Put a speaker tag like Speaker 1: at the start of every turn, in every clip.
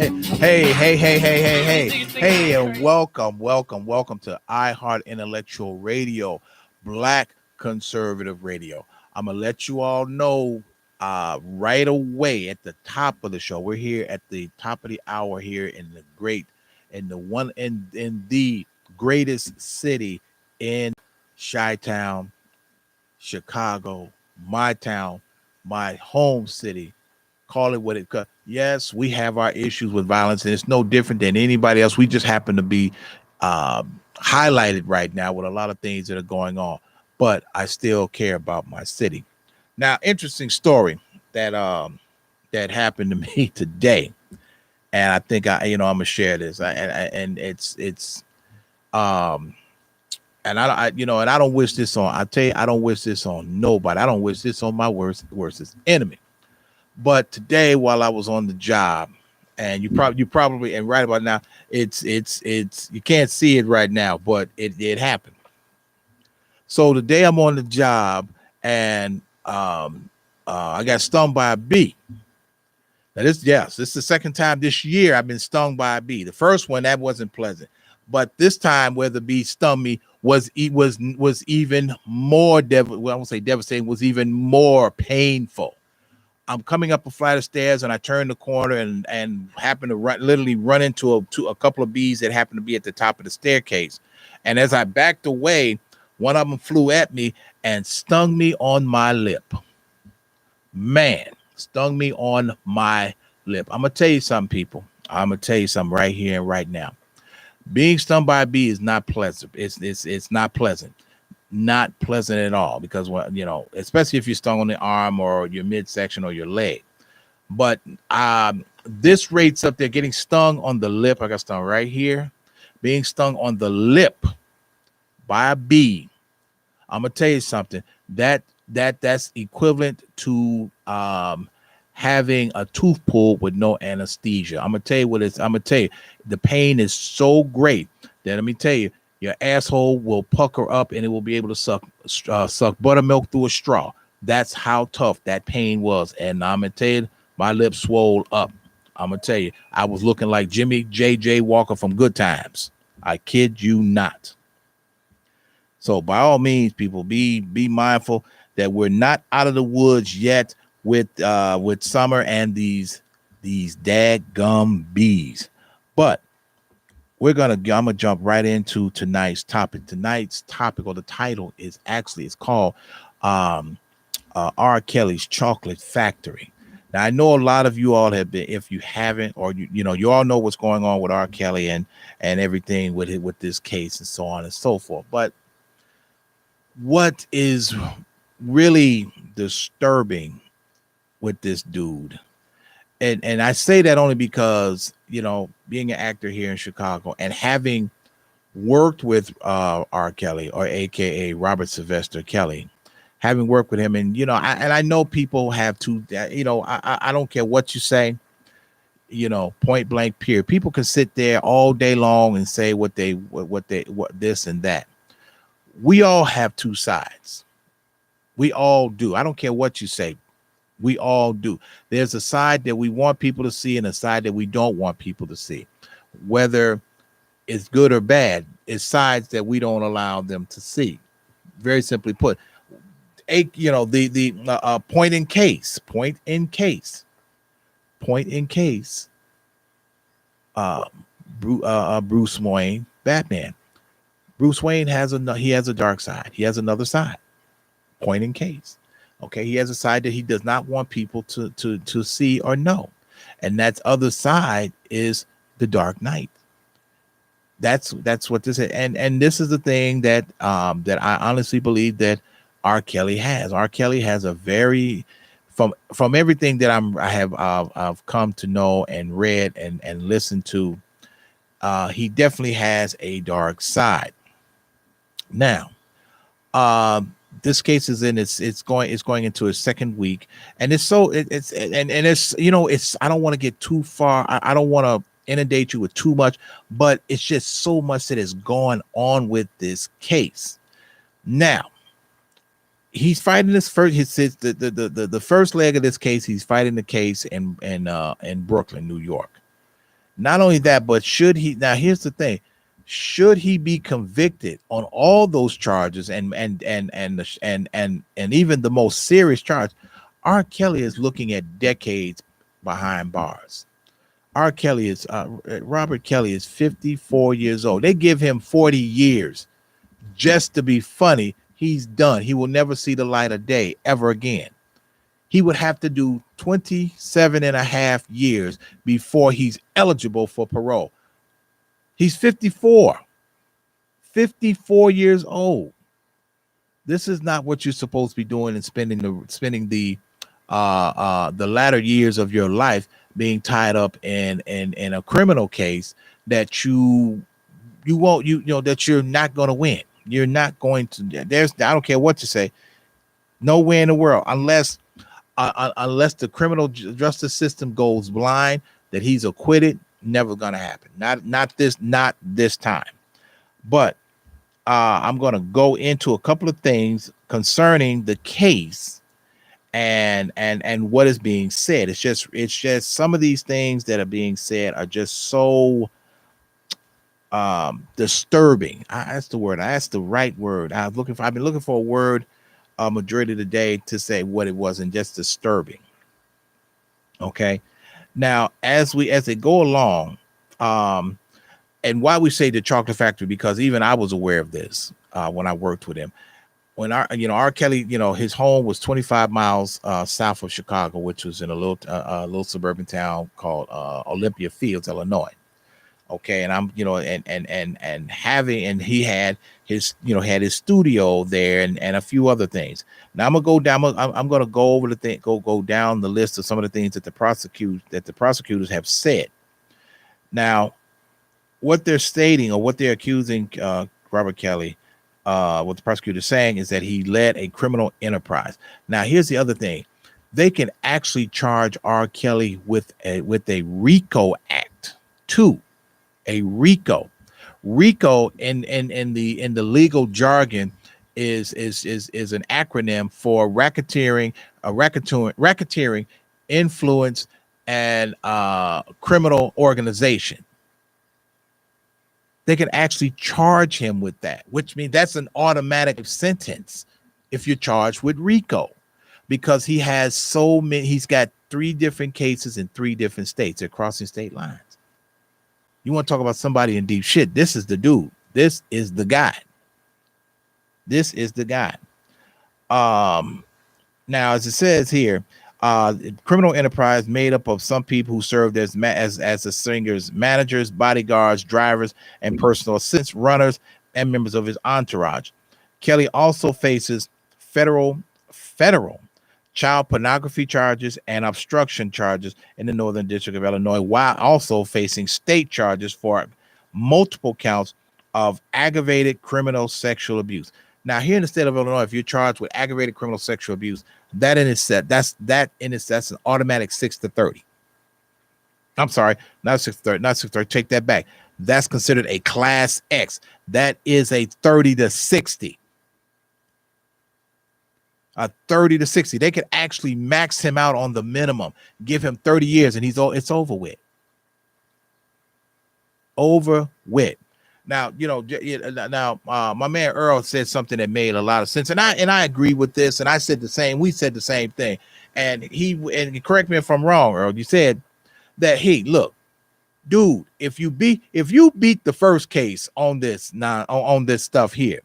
Speaker 1: Hey, and welcome to iHeart Intellectual Radio, Black Conservative Radio. I'm gonna let you all know right away at the top of the show. We're here at the top of the hour here in the greatest city in Chi-Town, Chicago, my town, my home city. Call it what it could. Yes, we have our issues with violence, and it's no different than anybody else. We just happen to be highlighted right now with a lot of things that are going on, but I still care about my city. Now, interesting story that happened to me today, and I think I'm gonna share this. And it's um and and I don't wish this on. I tell you, I don't wish this on nobody. I don't wish this on my worstest enemy. But today, while I was on the job, and you probably and right about now, it's you can't see it right now, but it happened. So today I'm on the job, and I got stung by a bee. Now this is the second time this year I've been stung by a bee. The first one that wasn't pleasant, but this time where the bee stung me was even more I won't say devastating, was even more painful. I'm coming up a flight of stairs and I turn the corner and happen to literally run into a couple of bees that happen to be at the top of the staircase. And as I backed away, one of them flew at me and stung me on my lip. Man, stung me on my lip. I'm going to tell you something, people. I'm going to tell you something right here and right now. Being stung by a bee is not pleasant. It's not pleasant. Not pleasant at all, because especially if you're stung on the arm or your midsection or your leg. But this rate's up there, getting stung on the lip. I got stung right here, being stung on the lip by a bee. I'm gonna tell you something, that's equivalent to having a tooth pulled with no anesthesia. I'm gonna tell you the pain is so great that, let me tell you, your asshole will pucker up and it will be able to suck buttermilk through a straw. That's how tough that pain was. And I'm going to tell you, my lips swole up. I'm going to tell you, I was looking like Jimmy J.J. Walker from Good Times. I kid you not. So by all means, people, be mindful that we're not out of the woods yet with summer and these daggum bees. But I'm gonna jump right into tonight's topic. Tonight's topic, or the title, it's called R.Kelly's Chocolate Factory. Now, I know a lot of you all have been, if you haven't, or you all know what's going on with R. Kelly and everything with this case and so on and so forth. But what is really disturbing with this dude, and I say that only because, being an actor here in Chicago and having worked with R. Kelly, or AKA Robert Sylvester Kelly, having worked with him, and I know people have to, I don't care what you say, point blank period. People can sit there all day long and say what this and that. We all have two sides. We all do. I don't care what you say. We all do. There's a side that we want people to see and a side that we don't want people to see. Whether it's good or bad, it's sides that we don't allow them to see. Very simply put, the point in case, Bruce Wayne, Batman. Bruce Wayne has a dark side. He has another side. Point in case. Okay, he has a side that he does not want people to see or know, and that other side is the Dark Knight. That's what this is, and this is the thing that I honestly believe that R. Kelly has. R. Kelly has a very, from everything that I've come to know and read and listened to, he definitely has a dark side. Now, this case is it's going into its second week, and it's I don't want to get too far. I don't want to inundate you with too much, but it's just so much that is going on with this case. Now, he's fighting this first. The first leg of this case. He's fighting the case in Brooklyn, New York. Not only that, but should he, now here's the thing, should he be convicted on all those charges and even the most serious charge, R. Kelly is looking at decades behind bars. R. Kelly is Robert Kelly is 54 years old. They give him 40 years just to be funny. He's done. He will never see the light of day ever again. He would have to do 27 and a half years before he's eligible for parole. He's 54 years old. This is not what you're supposed to be doing and spending the latter years of your life being tied up in a criminal case that you won't, that you're not going to win. You're not going to, I don't care what you say, no way in the world, unless the criminal justice system goes blind, that he's acquitted. Never gonna happen. Not this time. But I'm gonna go into a couple of things concerning the case and what is being said. It's just some of these things that are being said are just so disturbing. That's the word. That's the right word. I've been looking for a word majority of the day to say what it was, and just disturbing. Okay. Now, as they go along, and why we say the chocolate factory, because even I was aware of this when I worked with him. When R. Kelly, his home was 25 miles south of Chicago, which was in a little suburban town called Olympia Fields, Illinois. Okay, and I'm, and he had his, had his studio there and a few other things. Now I'm gonna go down. I'm gonna go over the thing, go down the list of some of the things that the prosecutors have said. Now, what they're stating, or what they're accusing Robert Kelly, what the prosecutor is saying, is that he led a criminal enterprise. Now, here's the other thing: they can actually charge R. Kelly with a RICO Act too. A RICO in the legal jargon is an acronym for racketeering, influence, and criminal organization. They can actually charge him with that, which means that's an automatic sentence if you're charged with RICO, because he has so many. He's got 3 different cases in 3 different states. They're crossing state lines. You want to talk about somebody in deep shit? This is the dude. This is the guy. This is the guy. Now, as it says here, criminal enterprise made up of some people who served as the singer's managers, bodyguards, drivers, and personal assistants, runners, and members of his entourage. Kelly also faces federal child pornography charges and obstruction charges in the Northern District of Illinois, while also facing state charges for multiple counts of aggravated criminal sexual abuse. Now, here in the state of Illinois, if you're charged with aggravated criminal sexual abuse, that's an automatic 6 to 30. I'm sorry, not 6 to 30, not 6 to 30. Take that back. That's considered a class X. That is a 30 to 60. A 30 to 60. They could actually max him out on the minimum, give him 30 years, and it's over with. Over with. Now, my man Earl said something that made a lot of sense, and I agree with this, and I said the same. We said the same thing, and correct me if I'm wrong, Earl. You said that, hey, look, dude, if you beat the first case on this on this stuff here,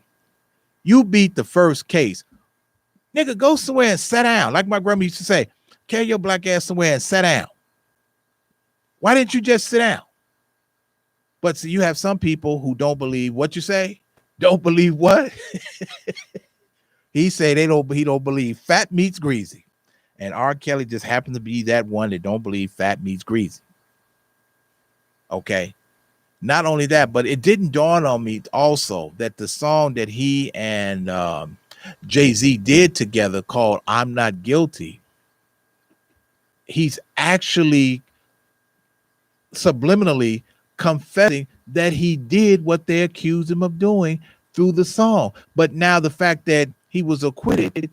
Speaker 1: you beat the first case. Nigga, go somewhere and sit down. Like my grandma used to say, carry your black ass somewhere and sit down. Why didn't you just sit down? But see, you have some people who don't believe what you say. Don't believe what? He don't believe fat meets greasy. And R. Kelly just happened to be that one that don't believe fat meets greasy. Okay. Not only that, but it didn't dawn on me also that the song that he and Jay-Z did together called I'm Not Guilty, he's actually subliminally confessing that he did what they accused him of doing through the song. But now the fact that he was acquitted,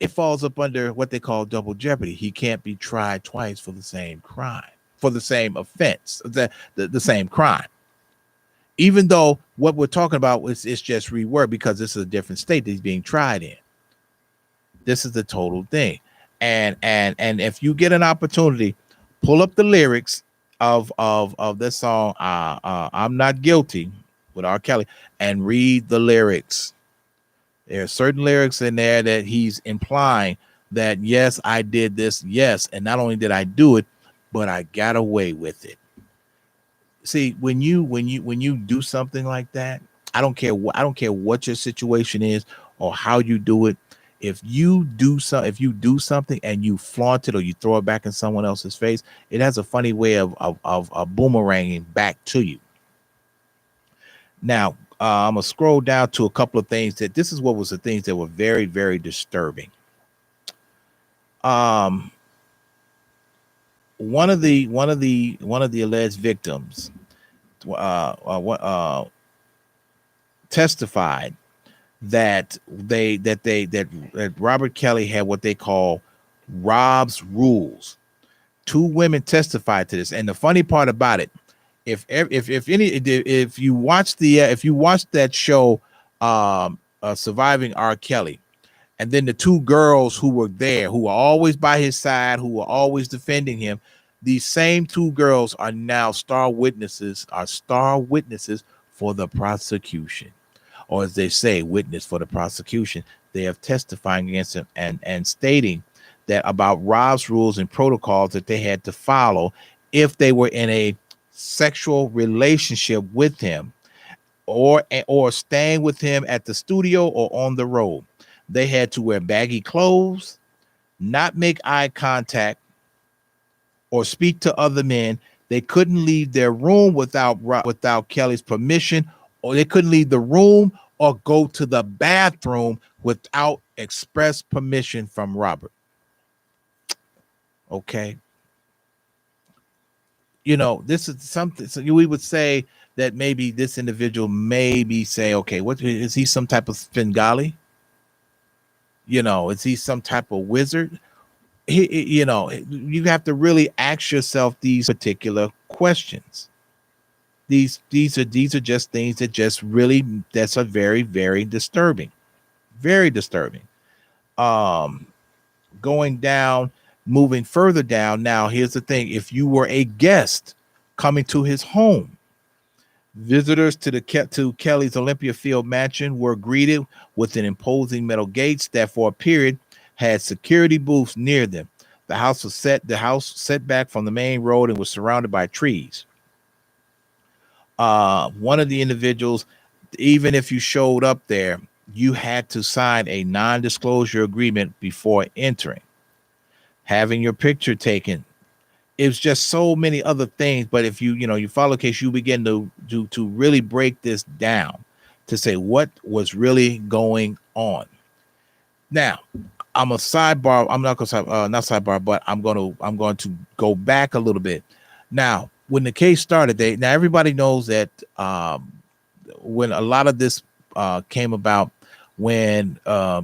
Speaker 1: it falls up under what they call double jeopardy. He can't be tried twice for the same crime. for the same offense, the same crime. Even though what we're talking about is just reword, because this is a different state that he's being tried in. This is the total thing. And if you get an opportunity, pull up the lyrics of this song, I'm Not Guilty, with R.Kelly, and read the lyrics. There are certain lyrics in there that he's implying that, yes, I did this. Yes. And not only did I do it, but I got away with it. See, when you do something like that, I don't care what your situation is or how you do it. If you do something and you flaunt it or you throw it back in someone else's face, it has a funny way of boomeranging back to you. Now, I'm gonna scroll down to a couple of things that this is what was the things that were very, very disturbing. One of the alleged victims testified that Robert Kelly had what they call Rob's rules. Two women testified to this, and the funny part about it, if you watch that show, Surviving R. Kelly, and then the two girls who were there, who were always by his side, who were always defending him, these same two girls are now star witnesses for the prosecution, or as they say, witness for the prosecution. They are testifying against him and stating that about Rob's rules and protocols that they had to follow if they were in a sexual relationship with him, or staying with him at the studio or on the road. They had to wear baggy clothes, not make eye contact, or speak to other men. They couldn't leave their room without Kelly's permission, or they couldn't leave the room or go to the bathroom without express permission from Robert. Okay. You know, this is something. So we would say that maybe this individual say, okay, what is he, some type of Svengali? You know, is he some type of wizard? You know, you have to really ask yourself these particular questions. These are just things that just really, that's a very, very disturbing, very disturbing. Going down, moving further down. Now, here's the thing: if you were a guest coming to his home, visitors to Kelly's Olympia Field mansion were greeted with an imposing metal gates that, for a period, had security booths near them. The house set back from the main road and was surrounded by trees. One of the individuals, even if you showed up there, you had to sign a non-disclosure agreement before entering, having your picture taken. It was just so many other things. But if you follow the case, you begin to really break this down to say what was really going on. Now, I'm a sidebar. I'm not going to not sidebar, but I'm going to go back a little bit. Now, when the case started, now everybody knows that when a lot of this came about, when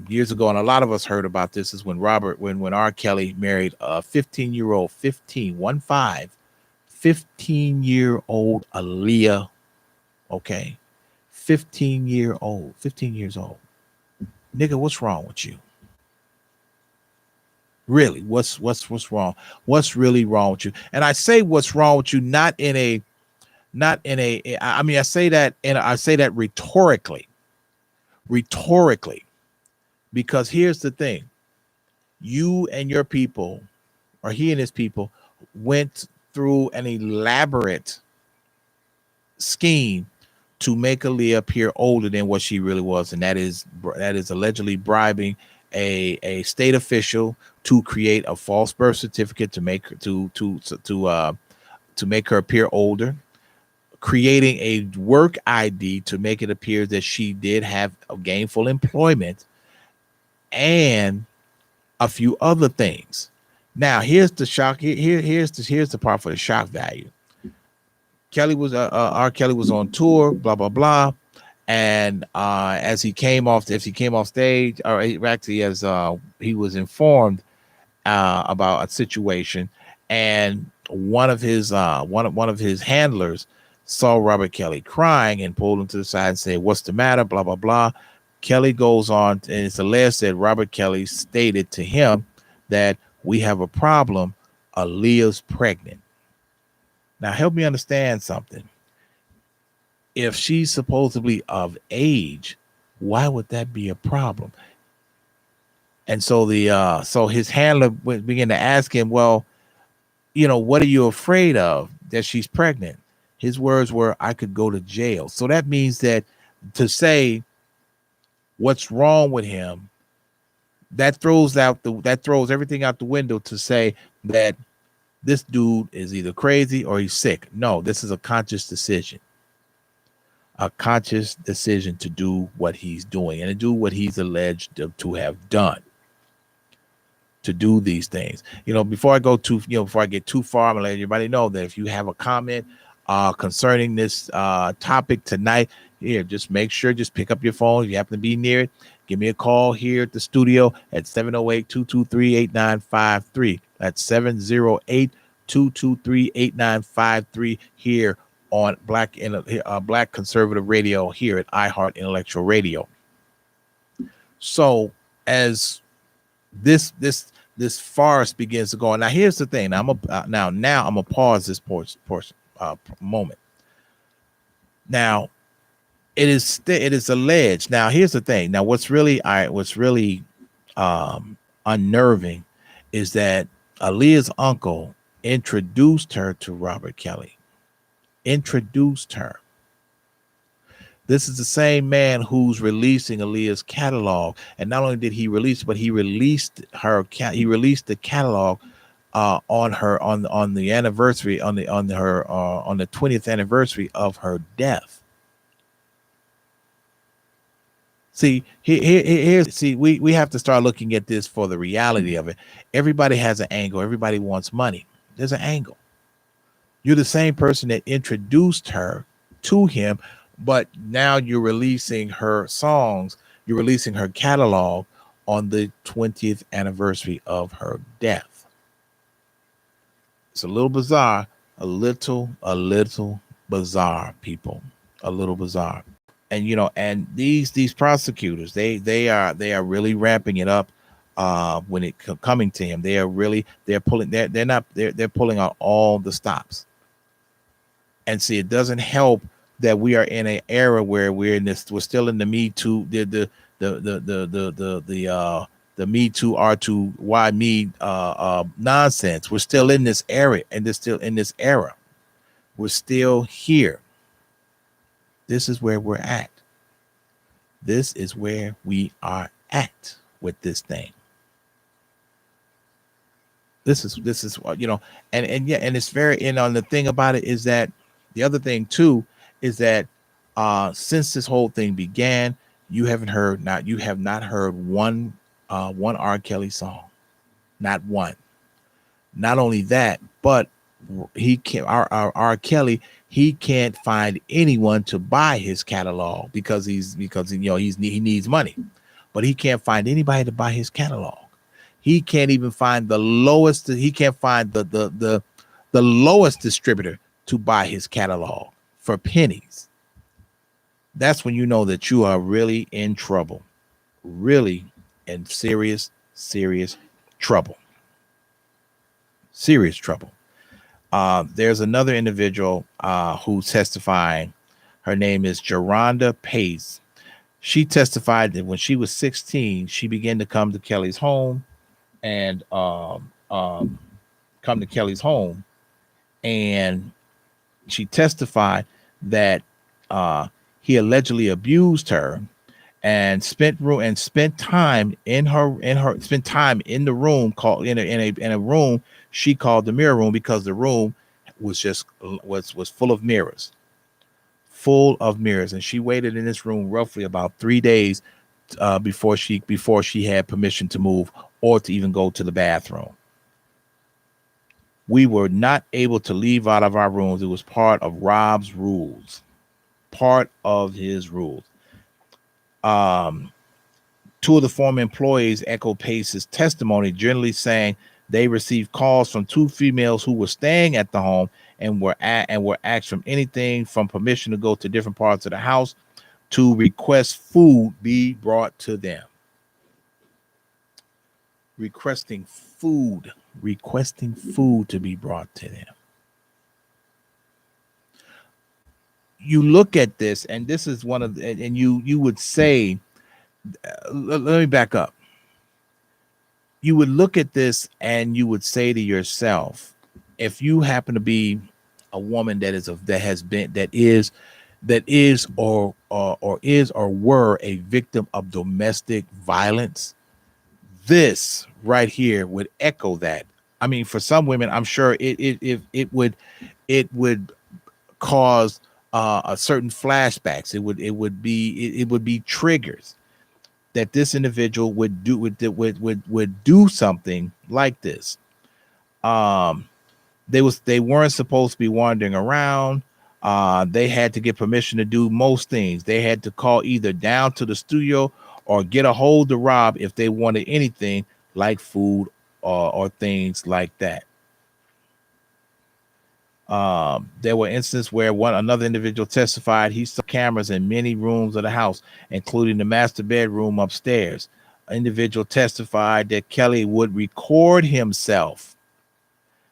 Speaker 1: years ago, and a lot of us heard about this, is when R. Kelly married a 15-year-old Aaliyah. Okay, 15 years old. Nigga, what's wrong with you? Really, what's wrong? What's really wrong with you? And I say what's wrong with you, I say that rhetorically, because here's the thing: you and your people, or he and his people, went through an elaborate scheme to make Aaliyah appear older than what she really was, and that is allegedly bribing a state official to create a false birth certificate to make her appear older, creating a work ID to make it appear that she did have a gainful employment, and a few other things. Now, here's the shock. Here's the part for the shock value. R. Kelly was on tour, blah blah blah, and as he came off stage, or actually as he was informed, about a situation, and one of his handlers saw Robert Kelly crying and pulled him to the side and said, "What's the matter?" Blah blah blah. Kelly goes on, and it's alleged that Robert Kelly stated to him that we have a problem. Aaliyah's pregnant. Now, help me understand something. If she's supposedly of age, why would that be a problem? And so so his handler began to ask him, well, what are you afraid of that she's pregnant? His words were, I could go to jail. So that means that to say what's wrong with him, that throws everything out the window to say that this dude is either crazy or he's sick. No, this is a conscious decision. A conscious decision to do what he's doing and to do what he's alleged to have done. To do these things. Before I get too far, I'm gonna let everybody know that if you have a comment concerning this topic tonight, here, just make sure, just pick up your phone. If you happen to be near it, give me a call here at the studio at 708-223-8953. That's 708-223-8953 here on Black Conservative Radio here at iHeart Intellectual Radio. So as this farce begins to go on. Now, here's the thing. I'm gonna pause this portion moment. Now, it is alleged. Now, here's the thing. Now, what's really unnerving is that Aaliyah's uncle introduced her to Robert Kelly. Introduced her. This is the same man who's releasing Aaliyah's catalog, and not only did he release, but he released the catalog on the anniversary on the 20th anniversary of her death. See, we have to start looking at this for the reality of it. Everybody has an angle. Everybody wants money. There's an angle. You're the same person that introduced her to him. But now you're releasing her songs, you're releasing her catalog on the 20th anniversary of her death. It's a little bizarre, a little bizarre, people, a little bizarre. And and these prosecutors, they are really ramping it up when it coming to him. They're pulling out all the stops. And see, it doesn't help that we are in an era where we're still in the Me Too, the Me Too R2 Why Me nonsense. We're still in this era, and they're still in this era. We're still here. This is where we're at. This is where we are at with this thing. This is and it's very, and the thing about it is that the other thing too is that since this whole thing began, you have not heard one R. Kelly song, not one. Not only that, but R. Kelly, he can't find anyone to buy his catalog because he needs money, but he can't find anybody to buy his catalog. He can't even find the lowest. He can't find the lowest distributor to buy his catalog for pennies. That's when you know that you are really in trouble, really in serious trouble. Serious trouble. There's another individual who's testifying. Her name is Geronda Pace. She testified that when she was 16, she began to come to Kelly's home and and she testified that he allegedly abused her and spent time in the room called in a room she called the mirror room, because the room was full of mirrors. And she waited in this room roughly about 3 days before she had permission to move or to even go to the bathroom. We were not able to leave out of our rooms. It was part of Rob's rules, part of his rules. Two of the former employees echoed Pace's testimony, generally saying They received calls from two females who were staying at the home and were asked from anything from permission to go to different parts of the house to request food be brought to them. Requesting food to be brought to them. You look at this, and this is one of the, and you would say, let me back up. You would look at this and you would say to yourself, if you happen to be a woman that is or were a victim of domestic violence, this right here would echo that. I mean, for some women, I'm sure it would cause a certain flashbacks. It would be triggers that this individual would do something like this. They weren't supposed to be wandering around. They had to get permission to do most things. They had to call either down to the studio or get a hold of Rob if they wanted anything like food or things like that. There were instances where another individual testified he saw cameras in many rooms of the house, including the master bedroom upstairs. An individual testified that Kelly would record himself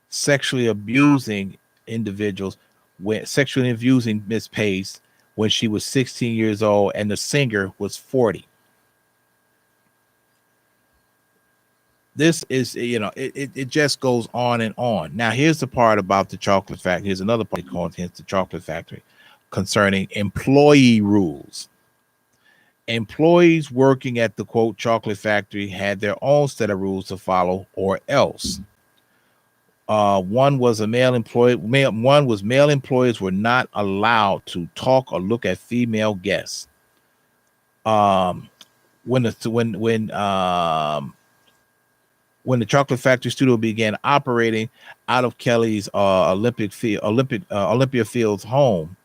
Speaker 1: sexually abusing Miss Pace when she was 16 years old and the singer was 40. This is, it just goes on and on. Now, here's the part about the chocolate factory. Here's another part called the chocolate factory concerning employee rules. Employees working at the quote chocolate factory had their own set of rules to follow, or else. One was male employees were not allowed to talk or look at female guests. When the chocolate factory studio began operating out of Kelly's Olympia Fields home,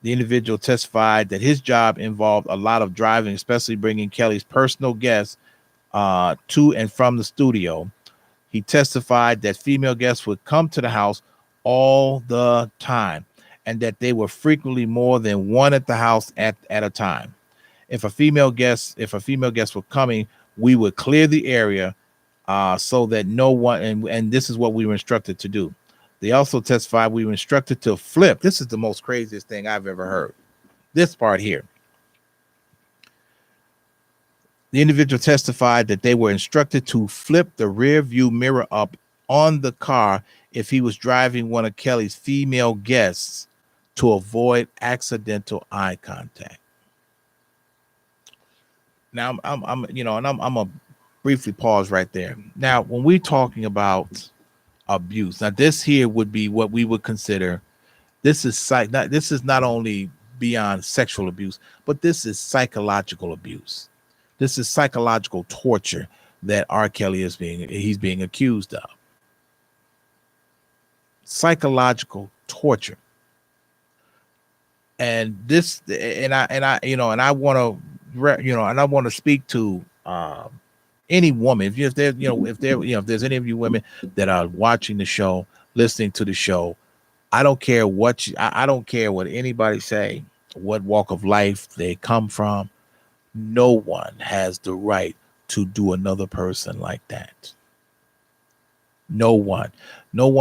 Speaker 1: the individual testified that his job involved a lot of driving, especially bringing Kelly's personal guests to and from the studio. He testified that female guests would come to the house all the time and that they were frequently more than one at the house at a time. If a female guest were coming, we would clear the area so that no one, and this is what we were instructed to do. They also testified we were instructed to flip. This is the most craziest thing I've ever heard. This part here. The individual testified that they were instructed to flip the rear view mirror up on the car if he was driving one of Kelly's female guests to avoid accidental eye contact. Now I'm gonna briefly pause right there. Now, when we're talking about abuse, now this here would be what we would consider. This is not only beyond sexual abuse, but this is psychological abuse. This is psychological torture that R.Kelly is being accused of. Psychological torture. And I want to speak to any woman. If there's any of you women that are watching the show, listening to the show, I don't care I don't care what anybody say, what walk of life they come from. No one has the right to do another person like that. No one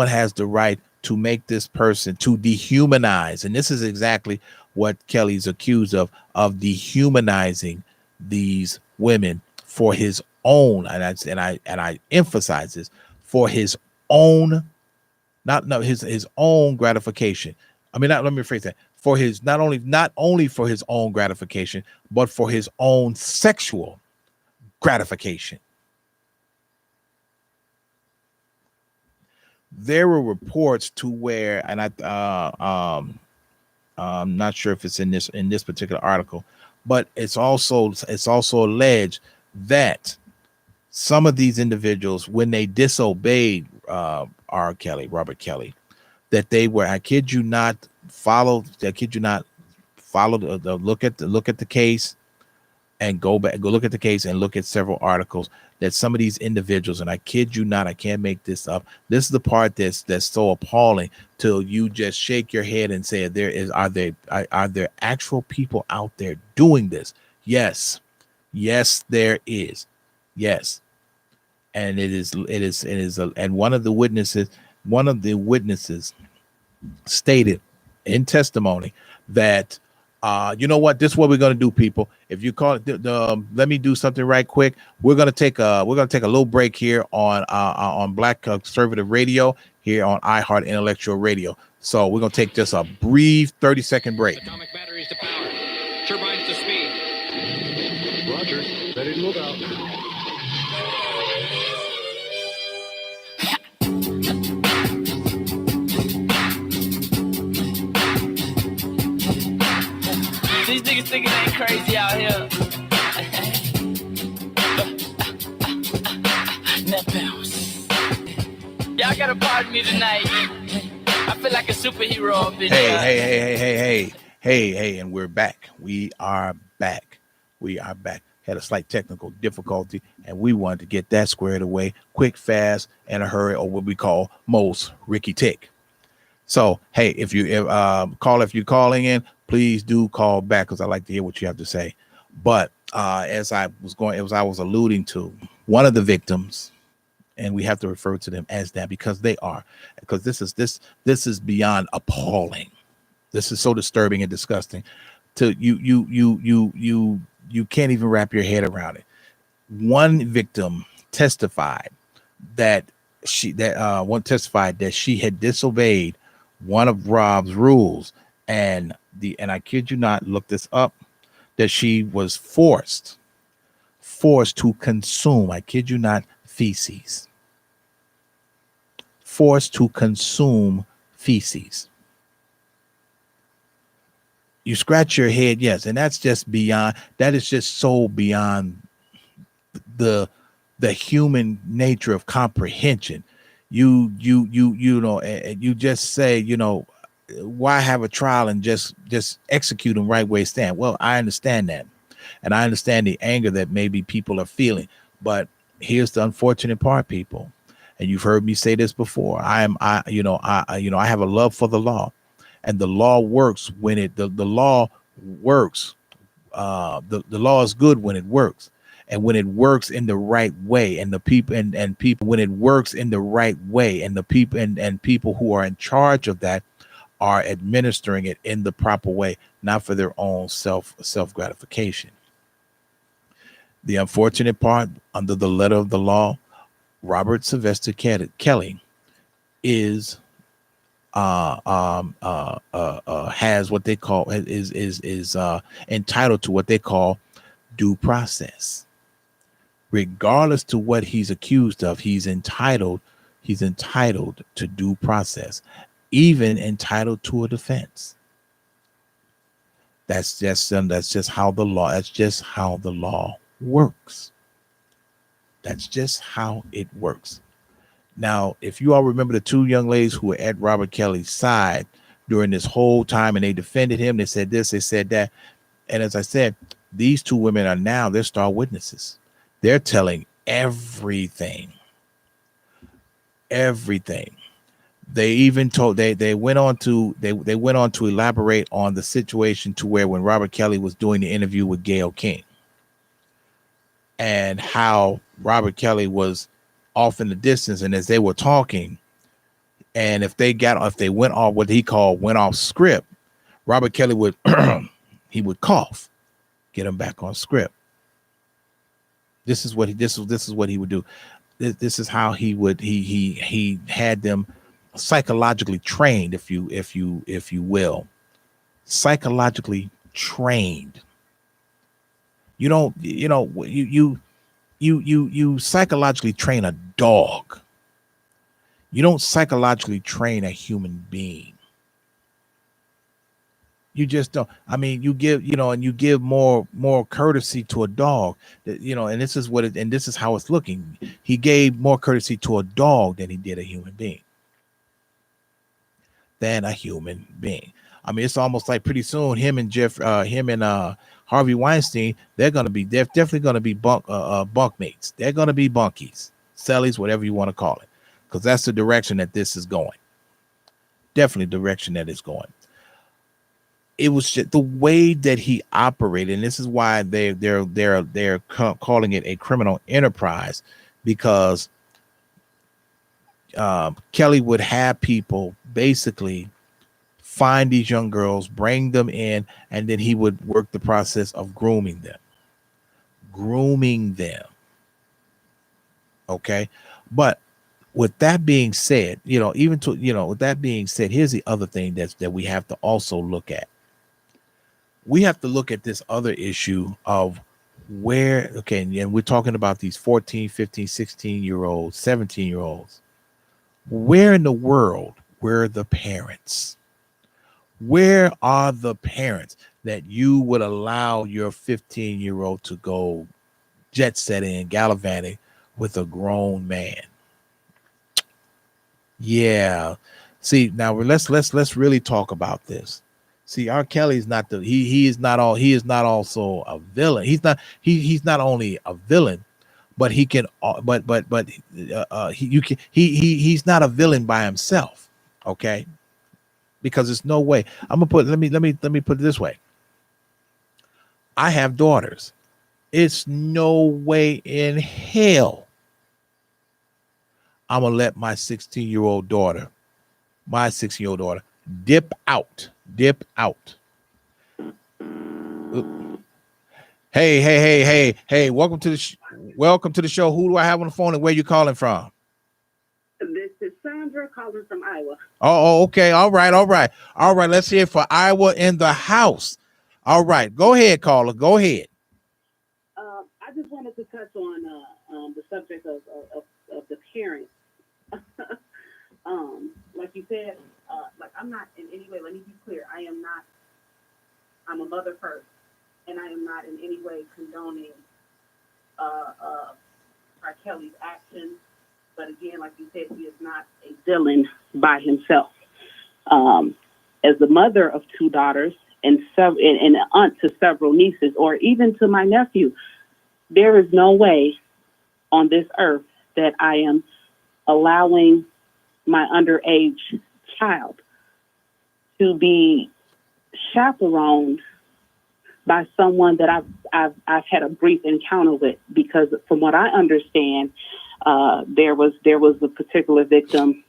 Speaker 1: has the right to make this person, to dehumanize. And this is exactly what Kelly's accused of dehumanizing these women for his own, and I emphasize this, for his own, his own gratification. Let me rephrase that. For his not only for his own gratification, but for his own sexual gratification. There were reports to where, and I'm not sure if it's in this particular article, but it's also alleged that some of these individuals, when they disobeyed Robert Kelly, that they were, I kid you not, followed the look at the case, and go look at the case and look at several articles that some of these individuals, and I kid you not, I can't make this up. This is the part that's so appalling till you just shake your head and say, are there actual people out there doing this? Yes, there is. Yes. And and one of the witnesses stated in testimony that you know what, this is what we're going to do, people. If you call it let me do something right quick. We're going to take a little break here on Black Conservative Radio here on iHeart Intellectual Radio. So we're going to take just a brief 30-second break.
Speaker 2: Atomic batteries to power, turbines to speed.
Speaker 3: Roger, ready to move out.
Speaker 4: These niggas think it ain't crazy out here. Net bounce. Y'all gotta pardon me tonight. I feel like a superhero up in here.
Speaker 1: Hey, and we're back. We are back. Had a slight technical difficulty, and we wanted to get that squared away quick, fast, in a hurry, or what we call most Ricky Tick. So, hey, if you're calling in, please do call back because I like to hear what you have to say. But as I was alluding to, one of the victims, and we have to refer to them as that because they are, because this is beyond appalling. This is so disturbing and disgusting. To you can't even wrap your head around it. One victim testified that she had disobeyed one of Rob's rules, and I kid you not, look this up, that she was forced to consume, I kid you not, feces. Forced to consume feces. You scratch your head, yes, and that is just so beyond the human nature of comprehension. You know, you just say, you know, why have a trial and just execute them right where they stand? Well, I understand that, and I understand the anger that maybe people are feeling. But here's the unfortunate part, people, and you've heard me say this before. I have a love for the law, and the law works when the law works. The law is good when it works. And when it works in the right way, and the people when it works in the right way, and the people who are in charge of that are administering it in the proper way, not for their own self gratification. The unfortunate part, under the letter of the law, Robert Sylvester Kelly is has what they call is entitled to what they call due process. Regardless to what he's accused of, he's entitled to due process, even entitled to a defense. That's just how the law works. That's just how it works. Now, if you all remember the two young ladies who were at Robert Kelly's side during this whole time, and they defended him, they said this, they said that, and as I said, these two women are now their star witnesses. They're telling everything. They even told they went on to elaborate on the situation to where when Robert Kelly was doing the interview with Gayle King, and how Robert Kelly was off in the distance, and as they were talking, and if they went off what he called went off script, Robert Kelly would he would cough, get him back on script. This is what he would do. This is how he had them psychologically trained, if you will, psychologically trained. You psychologically train a dog. You don't psychologically train a human being. You just don't. I mean, you give more courtesy to a dog, and this is how it's looking. He gave more courtesy to a dog than he did a human being. I mean, it's almost like pretty soon him and Harvey Weinstein, they're definitely gonna be bunkmates. They're gonna be bunkies, cellies, whatever you want to call it, because that's the direction that this is going. Definitely direction that it's going. It was just the way that he operated, and this is why they're calling it a criminal enterprise, because Kelly would have people basically find these young girls, bring them in, and then he would work the process of grooming them. Okay, but with that being said, with that being said, here's the other thing that we have to also look at. We have to look at this other issue of where, okay, and we're talking about these 14, 15, 16-year-olds, 17-year-olds. Where in the world were the parents? Where are the parents that you would allow your 15-year-old to go jet setting and gallivanting with a grown man? Yeah. See, now let's really talk about this. See, R. Kelly is not he is not also a villain. He's not only a villain, but he can he's not a villain by himself. Okay. Because there's no way. Let me put it this way. I have daughters. It's no way in hell I'm gonna let my 16-year-old daughter dip out. Oop. Hey, welcome to the show. Who do I have on the phone and where you calling from?
Speaker 5: This is Sandra calling from Iowa.
Speaker 1: Oh, okay. All right. Let's hear it for Iowa in the house. All right. Go ahead, caller. Go ahead.
Speaker 5: I just wanted to touch on the subject of the parents. Like you said, like I'm not in any way, let me be clear, I'm a mother first, and I am not in any way condoning R. Kelly's actions. But again, like you said, he is not a villain by himself. As the mother of two daughters and an aunt to several nieces, or even to my nephew, there is no way on this earth that I am allowing my underage child to be chaperoned by someone that I've had a brief encounter with, because from what I understand, there was a particular victim.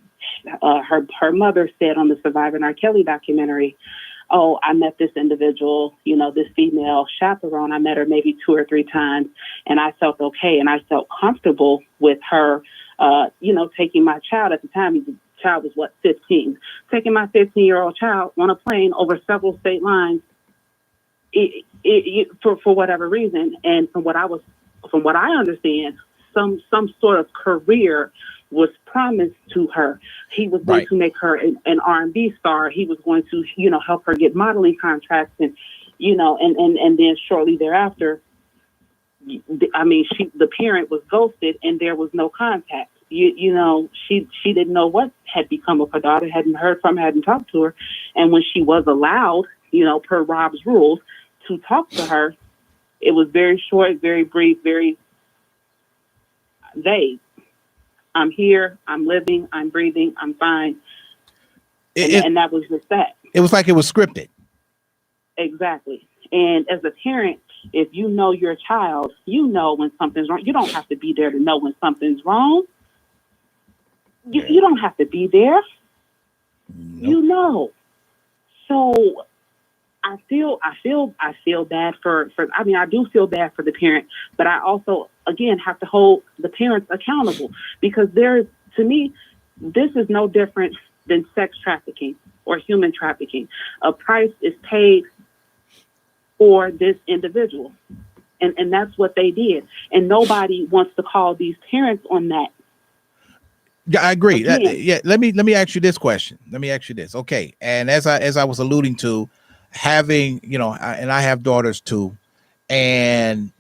Speaker 5: Her mother said on the Surviving R. Kelly documentary, "Oh, I met this individual, this female chaperone. I met her maybe 2 or 3 times, and I felt okay, and I felt comfortable with her, taking my child at the time." The child was 15, taking my 15-year-old child on a plane over several state lines, for whatever reason. And from what I understand, some sort of career was promised to her. He was going to make her an R&B star. He was going to, help her get modeling contracts, and then shortly thereafter, the parent was ghosted and there was no contact. She didn't know what had become of her daughter, hadn't heard from her, hadn't talked to her. And when she was allowed, per Rob's rules, to talk to her, it was very short, very brief, very vague. I'm here, I'm living, I'm breathing, I'm fine. And that was just that.
Speaker 1: It was like it was scripted.
Speaker 5: Exactly. And as a parent, if you know your child, you know when something's wrong. You don't have to be there to know when something's wrong. You don't have to be there.
Speaker 1: Nope.
Speaker 5: So I feel bad for I do feel bad for the parent, but I also, again, have to hold the parents accountable, because to me, this is no different than sex trafficking or human trafficking. A price is paid for this individual, and that's what they did. And nobody wants to call these parents on that.
Speaker 1: Yeah, I agree. Let me ask you this question. Okay. And as I was alluding to, having, and I have daughters too, and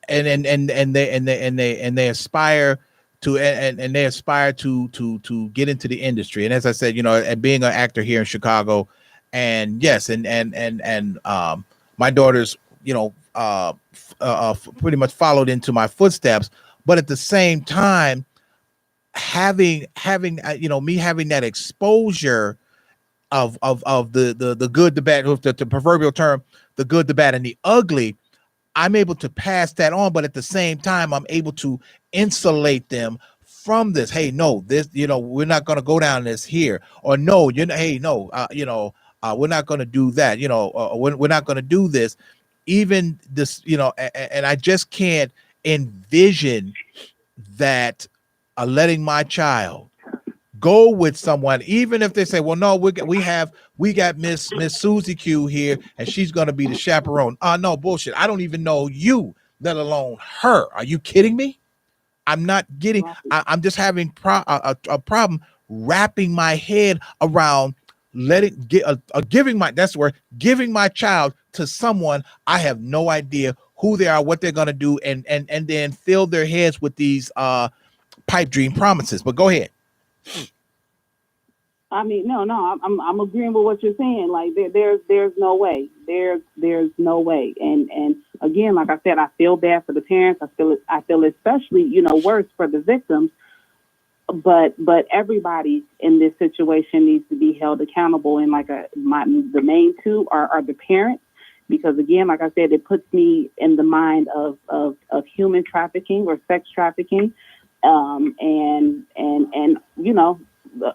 Speaker 1: they aspire to to get into the industry. And as I said, and being an actor here in Chicago, And yes, my daughters, pretty much followed into my footsteps. But at the same time, having me having that exposure of the good, the bad, the proverbial term, the good, the bad, and the ugly, I'm able to pass that on. But at the same time, I'm able to insulate them from this. Hey, no, this, we're not going to go down this here, or no, hey, no, we're not going to do that. We're not going to do this. Even this, and I just can't envision that letting my child go with someone, even if they say, well, no, we got Miss Susie Q here, and she's going to be the chaperone. No, bullshit. I don't even know you, let alone her. Are you kidding me? I'm not getting. I'm just having a problem wrapping my head around giving my child to someone I have no idea who they are, what they're going to do, and then fill their heads with these pipe dream promises. But go ahead.
Speaker 5: I mean, no, I'm agreeing with what you're saying. Like there's no way. There's no way. And again, like I said, I feel bad for the parents. I feel especially, worse for the victims. But everybody in this situation needs to be held accountable. And the main two are the parents, because again, like I said, it puts me in the mind of human trafficking or sex trafficking. And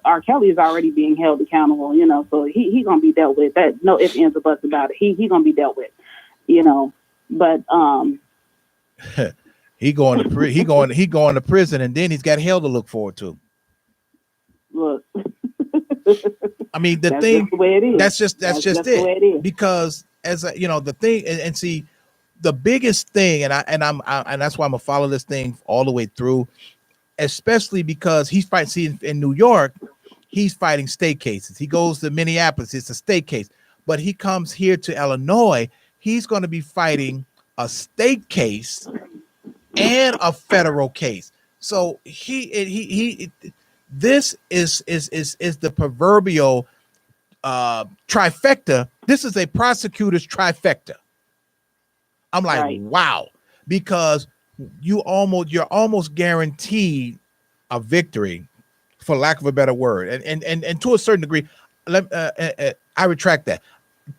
Speaker 5: R.Kelly is already being held accountable, so he gonna be dealt with. That no ifs, ands, or buts about it. He gonna be dealt with, But
Speaker 1: he going to prison, and then he's got hell to look forward to.
Speaker 5: Look,
Speaker 1: I mean, that's just it. Because the thing, and see, the biggest thing, and that's why I'm gonna follow this thing all the way through. Especially because he's fighting. See, in New York, he's fighting state cases. He goes to Minneapolis, it's a state case. But he comes here to Illinois, he's going to be fighting a state case and a federal case. So this is the proverbial trifecta. This is a prosecutor's trifecta. I'm like, right. Wow, because you're almost guaranteed a victory, for lack of a better word, and to a certain degree, I retract that.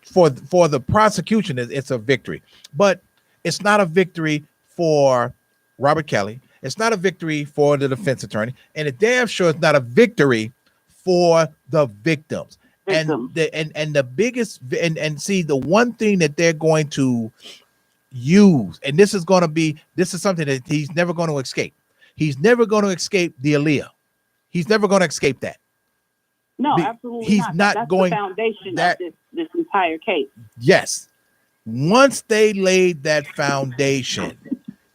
Speaker 1: For the prosecution, it's a victory, but it's not a victory for Robert Kelly. It's not a victory for the defense attorney, and it damn sure is not a victory for the victims. And the biggest and see, the one thing that they're going to use, and this is something that he's never going to escape. He's never going to escape the Aaliyah. He's never going to escape that.
Speaker 5: No, absolutely
Speaker 1: he's not.
Speaker 5: That's
Speaker 1: going
Speaker 5: the foundation of this entire case.
Speaker 1: Yes. Once they laid that foundation,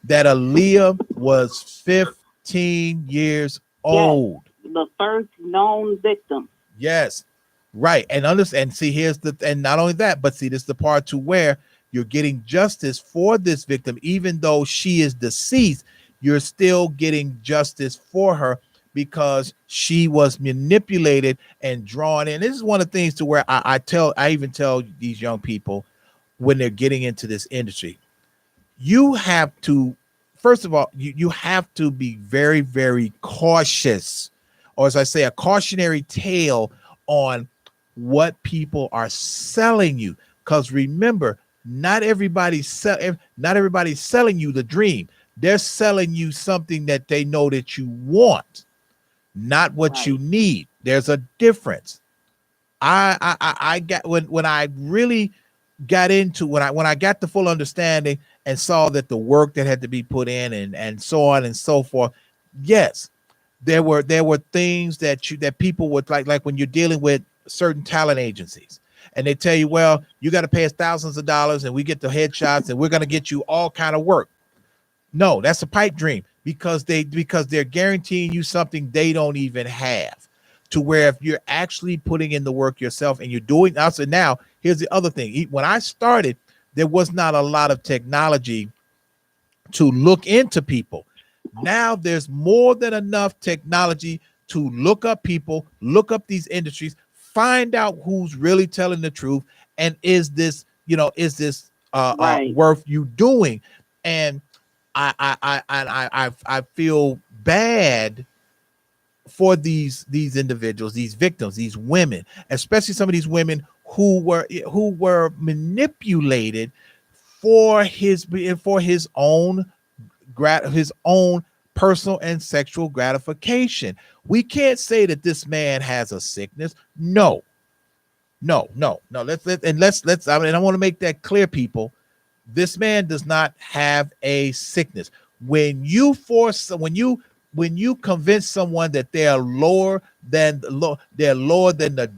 Speaker 1: that Aaliyah was 15 years old.
Speaker 5: Yes, the first known victim.
Speaker 1: Yes. Right. And see, and not only that, but see, this is the part to where you're getting justice for this victim. Even though she is deceased, you're still getting justice for her because she was manipulated and drawn in. This is one of the things to where I even tell these young people when they're getting into this industry, you have to, first of all, you have to be very, very cautious, or as I say, a cautionary tale on what people are selling you. Because remember, not everybody's selling you the dream. They're selling you something that they know that you want, not what you need. There's a difference. I got when I really got into when I got the full understanding and saw that the work that had to be put in and so on and so forth. Yes, there were things that people would like when you're dealing with certain talent agencies. And they tell you, well, you got to pay us thousands of dollars and we get the headshots and we're going to get you all kind of work. No, that's a pipe dream because they're guaranteeing you something they don't even have, to where if you're actually putting in the work yourself and you're doing also. Now, here's the other thing. When I started, there was not a lot of technology to look into people. Now there's more than enough technology to look up people, look up these industries, find out who's really telling the truth, and is this
Speaker 5: Right.
Speaker 1: worth you doing? And I feel bad for these individuals, these victims, these women, especially some of these women who were manipulated for his own his own personal and sexual gratification. We can't say that this man has a sickness. No. Let's I mean, I want to make that clear, people. This man does not have a sickness. When you convince someone that they are lower than the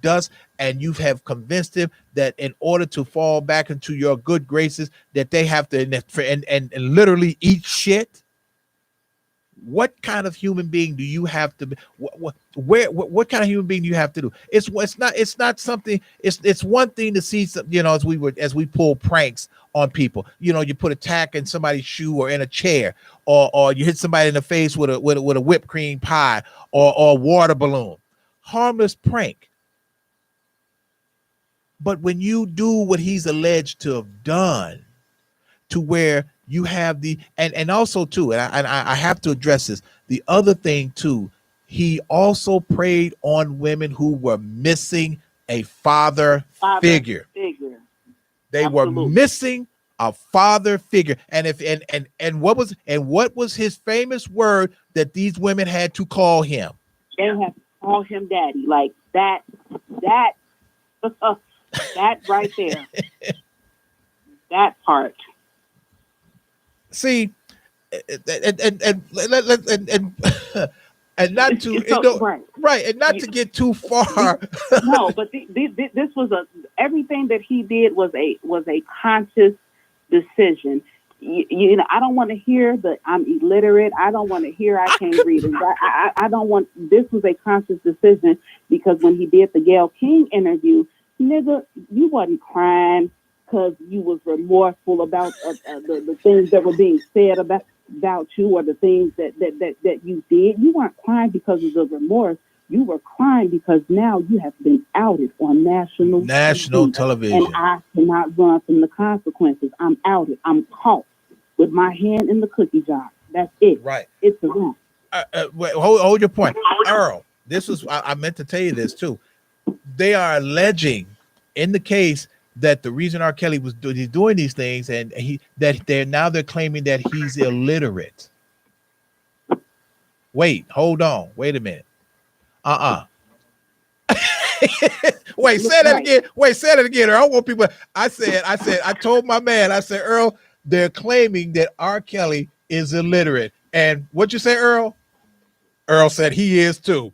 Speaker 1: dust, and you have convinced them that in order to fall back into your good graces, that they have to and literally eat shit. What kind of human being do you have to be? What kind of human being do you have to do? It's not something. It's one thing to see some, as we pull pranks on people. You put a tack in somebody's shoe or in a chair, or you hit somebody in the face with a whipped cream pie or a water balloon. Harmless prank. But when you do what he's alleged to have done, to where you have and also too, and I have to address this. The other thing too, he also preyed on women who were missing a father figure. They
Speaker 5: Absolutely.
Speaker 1: were missing a father figure. And what was his famous word that these women had to call him?
Speaker 5: They have to call him daddy. Like that that right there. That part.
Speaker 1: See, and not to right, and not to get too far.
Speaker 5: No, but this was everything that he did was a conscious decision. I don't want to hear that I'm illiterate. I don't want to hear I can't read. I don't want. This was a conscious decision, because when he did the Gayle King interview, nigga, you wasn't crying because you was remorseful about the things that were being said about you, or the things that you did. You weren't crying because of the remorse. You were crying because now you have been outed on national
Speaker 1: television.
Speaker 5: And I cannot run from the consequences. I'm outed. I'm caught with my hand in the cookie jar. That's it.
Speaker 1: Right.
Speaker 5: It's a wrap.
Speaker 1: Wait, hold your point. Earl, this was, I meant to tell you this too. They are alleging in the case that the reason R. Kelly was doing these things, and they're claiming that he's illiterate. Wait, hold on. Wait a minute. Wait, say that again. Wait, say that again. Earl. I want people. I told my man, I said, Earl, they're claiming that R. Kelly is illiterate. And what'd you say, Earl? Earl said he is too.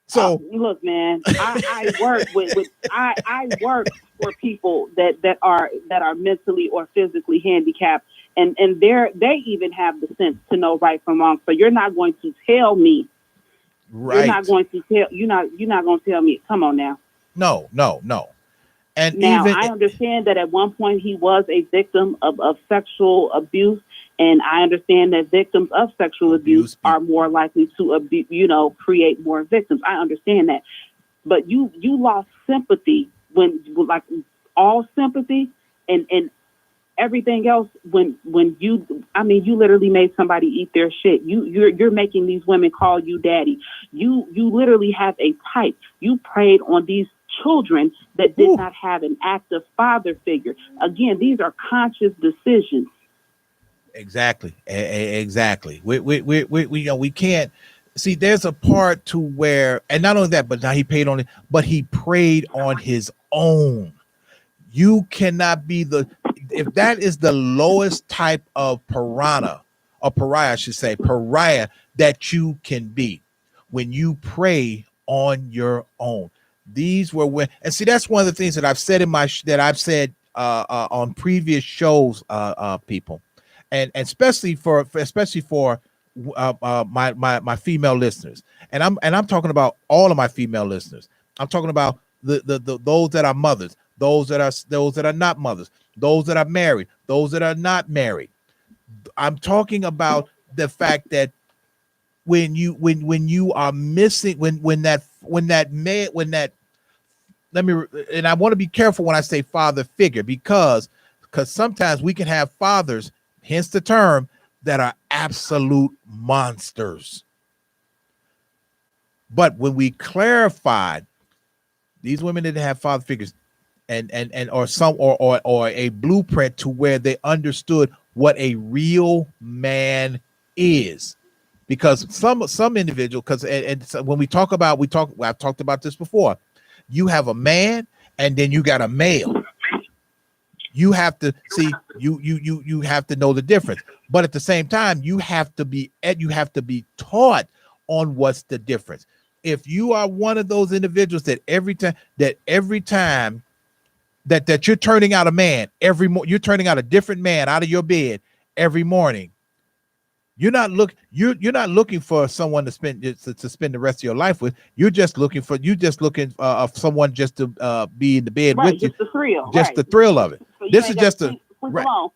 Speaker 1: So
Speaker 5: look, man, I work I work for people that are mentally or physically handicapped, and they even have the sense to know right from wrong. So you're not going to tell me.
Speaker 1: Right.
Speaker 5: You're not going to tell me. Come on now.
Speaker 1: No. And
Speaker 5: now I understand that at one point he was a victim of sexual abuse. And I understand that victims of sexual abuse are more likely to create more victims. I understand that. But you lost sympathy like all sympathy and everything else when you literally made somebody eat their shit. You're making these women call you daddy. You literally have a pipe. You preyed on these children that did not have an active father figure. Again, these are conscious decisions.
Speaker 1: Exactly. We can't see. There's a part to where, and not only that, but now he paid on it, but he preyed on his own. You cannot be if that is the lowest type of pariah, I should say, that you can be, when you prey on your own. These were and see, that's one of the things that I've said on previous shows, people. And especially for my female listeners, and I'm talking about all of my female listeners. I'm talking about the those that are mothers, those that are not mothers, those that are married, those that are not married. I'm talking about the fact that when you are missing, when and I want to be careful when I say father figure, because sometimes we can have fathers, hence the term, that are absolute monsters. But when we clarified, these women didn't have father figures and or a blueprint to where they understood what a real man is. Because some individual, so when I've talked about this before. You have a man and then you got a male. You have to see, you have to know the difference. But at the same time, you have to be taught on what's the difference. If you are one of those individuals that every time that you're turning out a man you're turning out a different man out of your bed every morning. You're not looking for someone to spend the rest of your life with. You're just looking for someone just to be in the bed with you.
Speaker 5: Just the thrill.
Speaker 1: The thrill of it.
Speaker 5: So
Speaker 1: This is just
Speaker 5: right.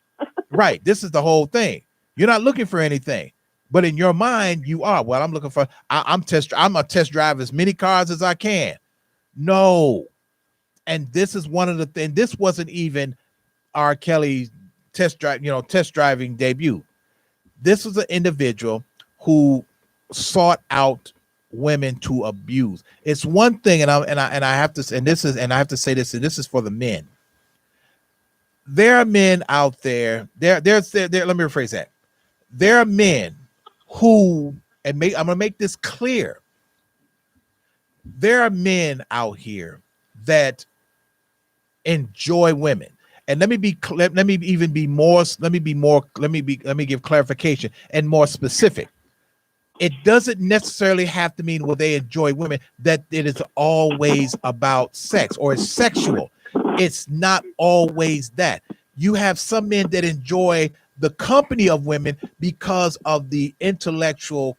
Speaker 1: Right. This is the whole thing. You're not looking for anything, but in your mind you are. Well, I'm looking for. I'm a test drive as many cars as I can. No, and this is one of the things. This wasn't even R.Kelly's test driving debut. This was an individual who sought out women to abuse. It's one thing, and I have to say this, and this is for the men. There are men out there. There. Let me rephrase that. There are men who, I'm going to make this clear. There are men out here that enjoy women. And let me give clarification and more specific. It doesn't necessarily have to mean, well, they enjoy women, that it is always about sex or it's sexual. It's not always that. You have some men that enjoy the company of women because of the intellectual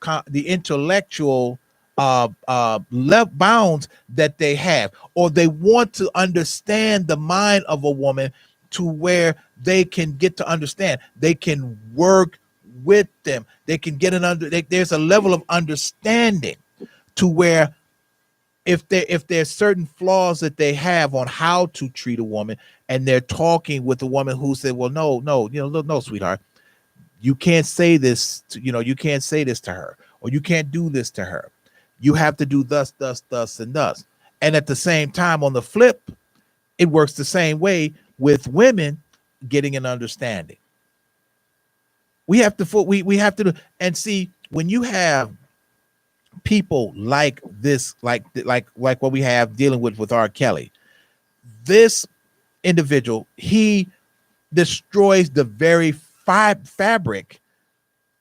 Speaker 1: left bounds that they have, or they want to understand the mind of a woman to where they can get to understand. They can work with them. They can get there's a level of understanding to where if there's certain flaws that they have on how to treat a woman, and they're talking with a woman who said, well, no, sweetheart, you can't say this, you can't say this to her, or you can't do this to her. You have to do thus, and thus. And at the same time, on the flip, it works the same way with women getting an understanding. We have to and see, when you have people like this, like what we have dealing with R.Kelly, this individual, he destroys the very fabric.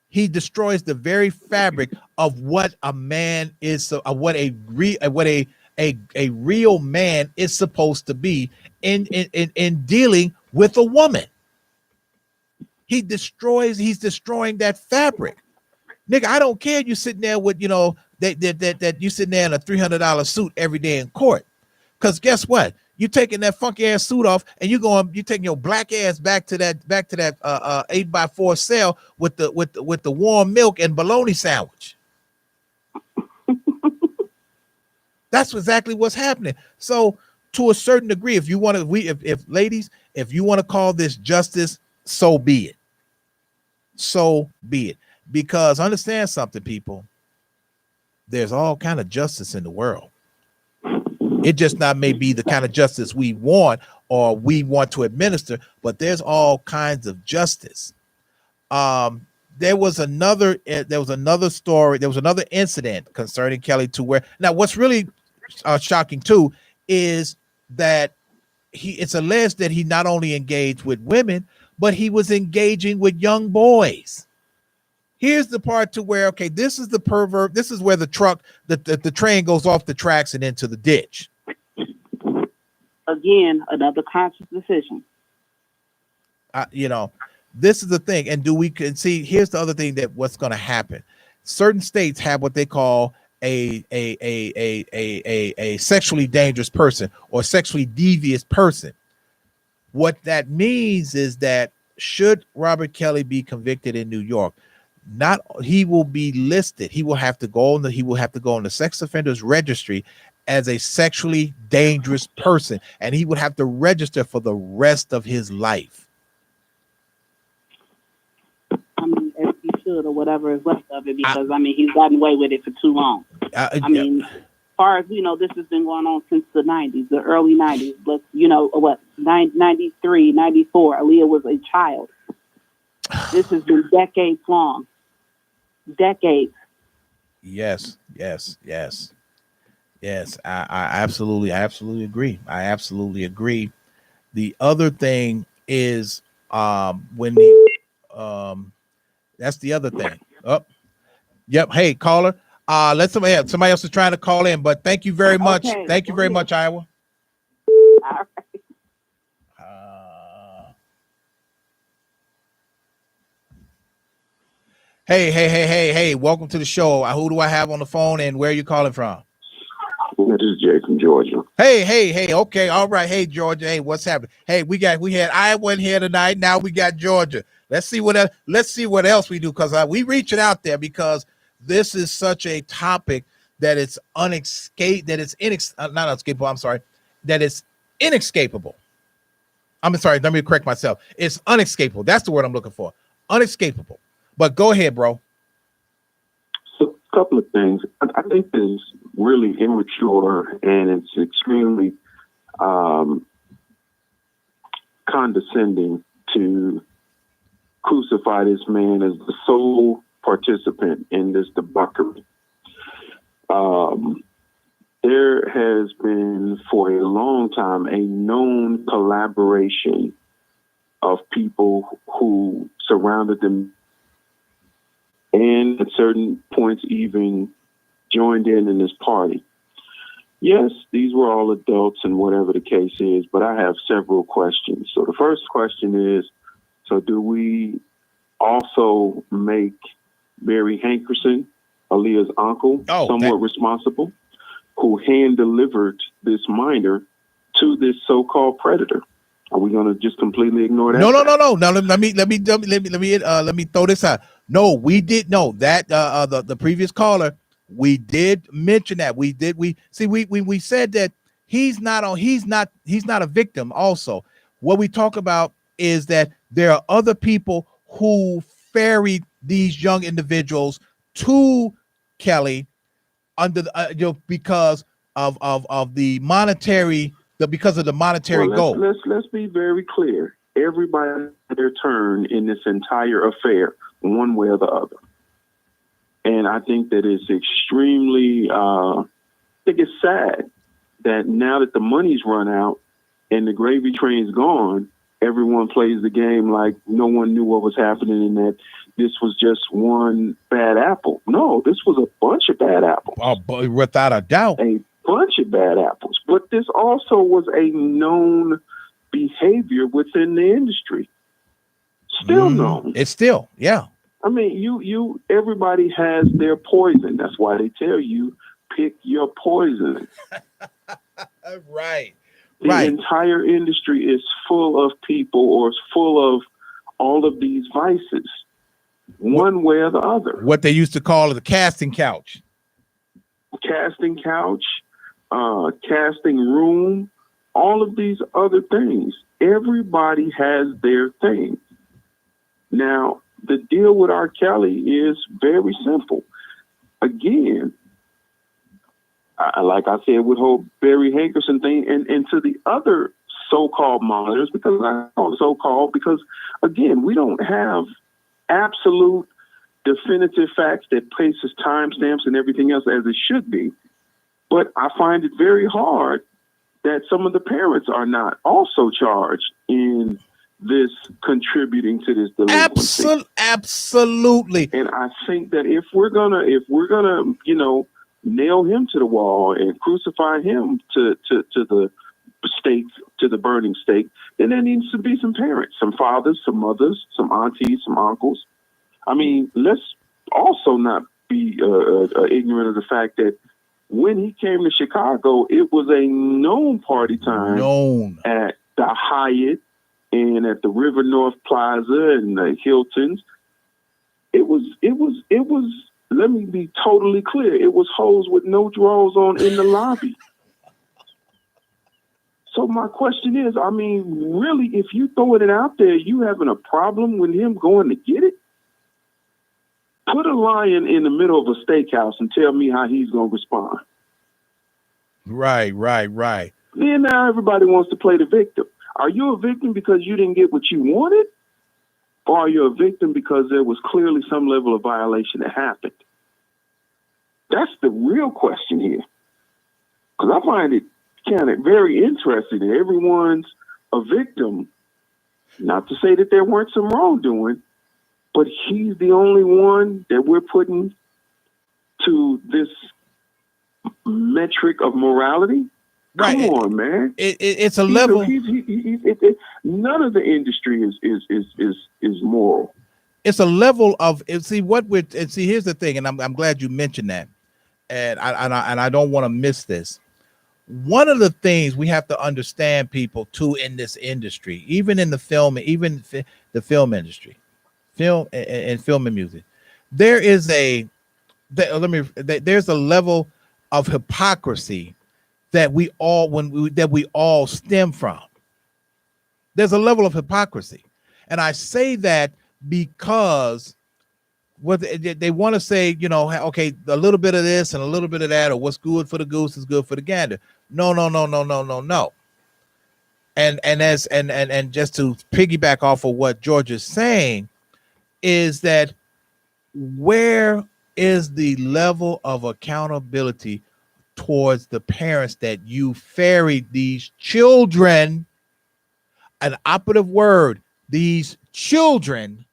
Speaker 1: He destroys the very fabric of what a man is, what a real man is supposed to be in dealing with a woman. He's destroying that fabric. Nigga, I don't care you sitting there with, that you sitting there in a $300 suit every day in court. Because guess what? You taking that funky ass suit off and you taking your black ass back to that 8x4 cell with the warm milk and bologna sandwich. That's exactly what's happening. So to a certain degree, if ladies, if you want to call this justice, so be it. So be it. Because understand something, people. There's all kind of justice in the world. It just not may be the kind of justice we want or we want to administer, but there's all kinds of justice. There was another story. There was another incident concerning Kelly to where, now what's really shocking too is that it's alleged that he not only engaged with women, but he was engaging with young boys. Here's the part to where, okay, this is the pervert. This is where the train goes off the tracks and into the ditch.
Speaker 5: Again, another conscious decision.
Speaker 1: This is the thing. And see, here's the other thing, that what's going to happen. Certain states have what they call a sexually dangerous person or sexually devious person. What that means is that should Robert Kelly be convicted in New York, he will be listed. He will have to go on the sex offenders registry as a sexually dangerous person, and he would have to register for the rest of his life.
Speaker 5: I mean, as he should, or whatever is left of it, because he's gotten away with it for too long. As far as we know, this has been going on since the 90s, the early 90s. But 93, 94, Aaliyah was a child. This has been decades long. Decades.
Speaker 1: Yes. I absolutely agree. The other thing is when that's the other thing. Oh, yep. Hey, caller. Let somebody else is trying to call in, but thank you very much.
Speaker 5: Okay.
Speaker 1: Thank you very much, Iowa.
Speaker 5: All right.
Speaker 1: Hey, welcome to the show. Who do I have on the phone and where are you calling from?
Speaker 6: This is Jay from Georgia.
Speaker 1: Hey, okay, all right. Hey, Georgia. Hey, what's happening? Hey, we had Iowa in here tonight. Now we got Georgia. Let's see what else we do, because we reaching out there because this is such a topic that it's inescapable. I'm sorry, let me correct myself. It's unescapable. That's the word I'm looking for. Unescapable. But go ahead, bro.
Speaker 6: So, a couple of things. I think it's really immature and it's extremely condescending to crucify this man as the sole participant in this debauchery. There has been for a long time a known collaboration of people who surrounded them and at certain points even joined in this party. Yes, these were all adults and whatever the case is, but I have several questions. So the first question is, so do we also make Barry Hankerson, Aaliyah's uncle, somewhat responsible, who hand-delivered this minor to this so-called predator? Are we going to just completely ignore that?
Speaker 1: No. Now let me throw this out. No, we did know that the previous caller, we did mention that. We said that he's not a victim. Also, what we talk about is that there are other people who ferried these young individuals to Kelly under because of the monetary goal.
Speaker 6: Let's be very clear. Everybody had their turn in this entire affair, one way or the other. And I think that it's extremely, I think it's sad that now that the money's run out and the gravy train's gone, everyone plays the game like no one knew what was happening and that this was just one bad apple. No, this was a bunch of bad apples.
Speaker 1: Oh, without a doubt.
Speaker 6: A bunch of bad apples. But this also was a known behavior within the industry. Still known.
Speaker 1: It's still, yeah.
Speaker 6: I mean, everybody has their poison. That's why they tell you, pick your poison.
Speaker 1: Right.
Speaker 6: The entire industry is full of people, or it's full of all of these vices, one way or the other.
Speaker 1: What they used to call the casting couch.
Speaker 6: Casting couch, casting room, all of these other things. Everybody has their thing. Now, the deal with R.Kelly is very simple. Again, like I said, with the whole Barry Hankerson thing, and to the other so-called monitors, because I call it so-called, because, again, we don't have absolute definitive facts that places timestamps and everything else as it should be. But I find it very hard that some of the parents are not also charged in this contributing to this delinquency.
Speaker 1: Absolutely.
Speaker 6: And I think that if we're gonna, nail him to the wall and crucify him to the stake, to the burning stake, then there needs to be some parents, some fathers, some mothers, some aunties, some uncles. I mean, let's also not be ignorant of the fact that when he came to Chicago, it was a known party time at the Hyatt and at the River North Plaza and the Hiltons. It was. Let me be totally clear. It was hoes with no drawers on in the lobby. So my question is, I mean, really, if you throwing it out there, you having a problem with him going to get it? Put a lion in the middle of a steakhouse and tell me how he's going to respond.
Speaker 1: Right.
Speaker 6: Then now everybody wants to play the victim. Are you a victim because you didn't get what you wanted? Or are you a victim because there was clearly some level of violation that happened? That's the real question here. Because I find it kind of very interesting that everyone's a victim. Not to say that there weren't some wrongdoing, but he's the only one that we're putting to this metric of morality.
Speaker 1: Right.
Speaker 6: Come on, man.
Speaker 1: It's a level.
Speaker 6: None of the industry is moral.
Speaker 1: It's a level of here's the thing, and I'm glad you mentioned that, and I don't want to miss this. One of the things we have to understand, people, too, in this industry, even in the film, the film industry, film and music, there's a level of hypocrisy that we all stem from. There's a level of hypocrisy, and I say that because what they want to say, okay, a little bit of this and a little bit of that, or what's good for the goose is good for the gander. No. And just to piggyback off of what George is saying, is that where is the level of accountability towards the parents that you ferried these children, an operative word, these children,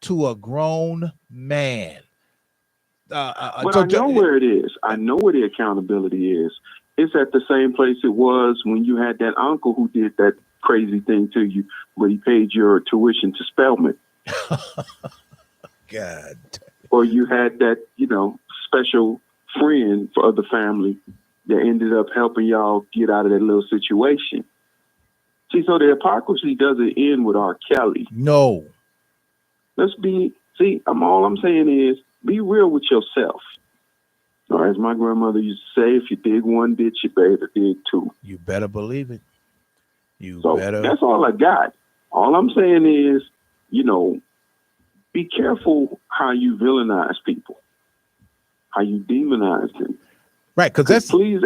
Speaker 1: to a grown man?
Speaker 6: But I know where it is. I know where the accountability is. It's at the same place it was when you had that uncle who did that crazy thing to you, where he paid your tuition to Spelman.
Speaker 1: God.
Speaker 6: Or you had that, special friend for the family that ended up helping y'all get out of that little situation. See, so the hypocrisy doesn't end with R.Kelly.
Speaker 1: No.
Speaker 6: All I'm saying is be real with yourself. Or as my grandmother used to say, if you dig one ditch, you better dig two.
Speaker 1: You better believe it.
Speaker 6: That's all I got. All I'm saying is, be careful how you villainize people, how you demonize them.
Speaker 1: Right, because
Speaker 6: please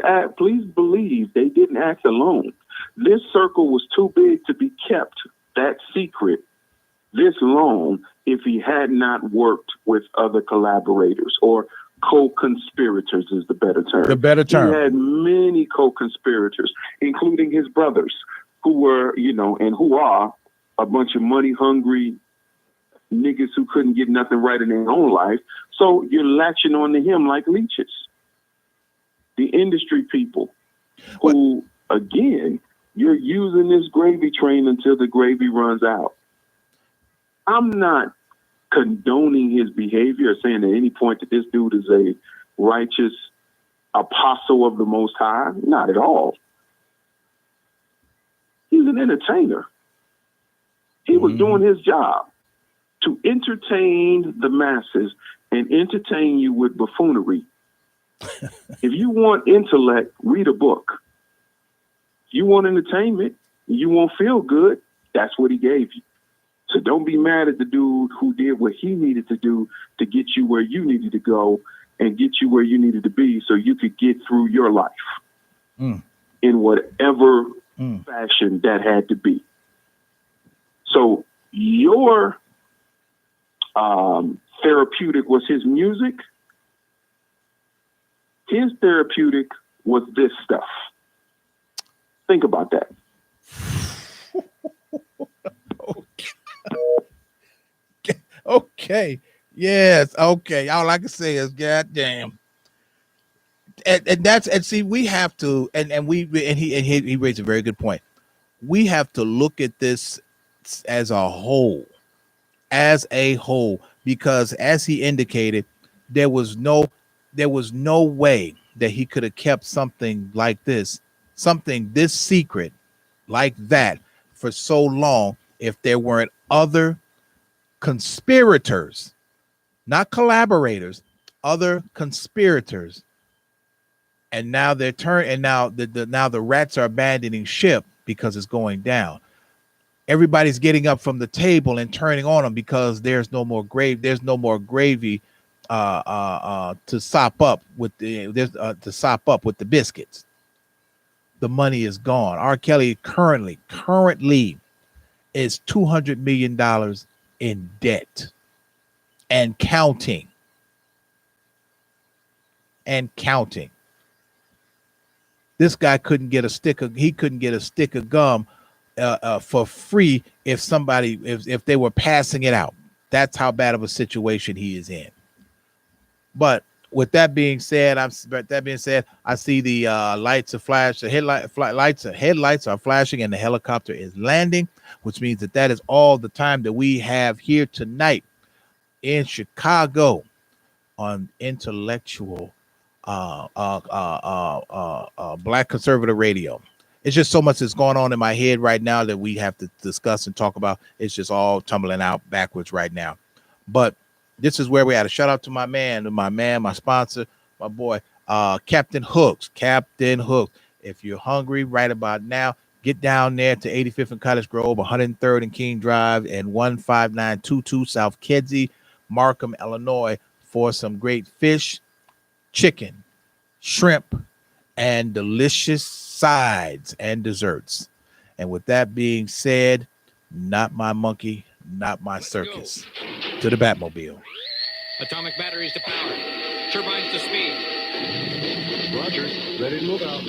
Speaker 6: believe they didn't act alone. This circle was too big to be kept that secret this long if he had not worked with other collaborators, or co-conspirators is the better term.
Speaker 1: The better term.
Speaker 6: He had many co-conspirators, including his brothers, who were, and who are a bunch of money-hungry niggas who couldn't get nothing right in their own life. So you're latching on to him like leeches. The industry people who, again, you're using this gravy train until the gravy runs out. I'm not condoning his behavior or saying at any point that this dude is a righteous apostle of the Most High. Not at all. He's an entertainer. He was doing his job to entertain the masses and entertain you with buffoonery. If you want intellect, read a book. If you want entertainment, you won't feel good, that's what he gave you. So don't be mad at the dude who did what he needed to do to get you where you needed to go and get you where you needed to be so you could get through your life in whatever fashion that had to be. So your therapeutic was his music. His therapeutic was this stuff. Think about that.
Speaker 1: Okay. Yes. Okay. All I can say is, goddamn. And see, we have to, and he raised a very good point. We have to look at this as a whole, because as he indicated, there was no way that he could have kept something like this secret like that for so long if there weren't other conspirators not collaborators, other conspirators. And now they're now the rats are abandoning ship because it's going down. Everybody's getting up from the table and turning on them because there's no more gravy to sop up with the biscuits. The money is gone. R.Kelly currently is $200 million in debt and counting. This guy couldn't get a stick of gum for free if they were passing it out. That's how bad of a situation he is in. But with that being said, I see the lights are flash. The headlights are flashing, and the helicopter is landing, which means that is all the time that we have here tonight in Chicago on Intellectual Black Conservative Radio. It's just so much that's going on in my head right now that we have to discuss and talk about. It's just all tumbling out backwards right now. But this is where we had a shout out to my sponsor, my boy, Captain Hooks. If you're hungry right about now, get down there to 85th and Cottage Grove, 103rd and King Drive, and 15922 South Kedzie, Markham, Illinois, for some great fish, chicken, shrimp, and delicious sides and desserts. And with that being said, not my monkey, not my circus. To the Batmobile.
Speaker 2: Atomic batteries to power. Turbines to speed.
Speaker 3: Roger. Ready to move out.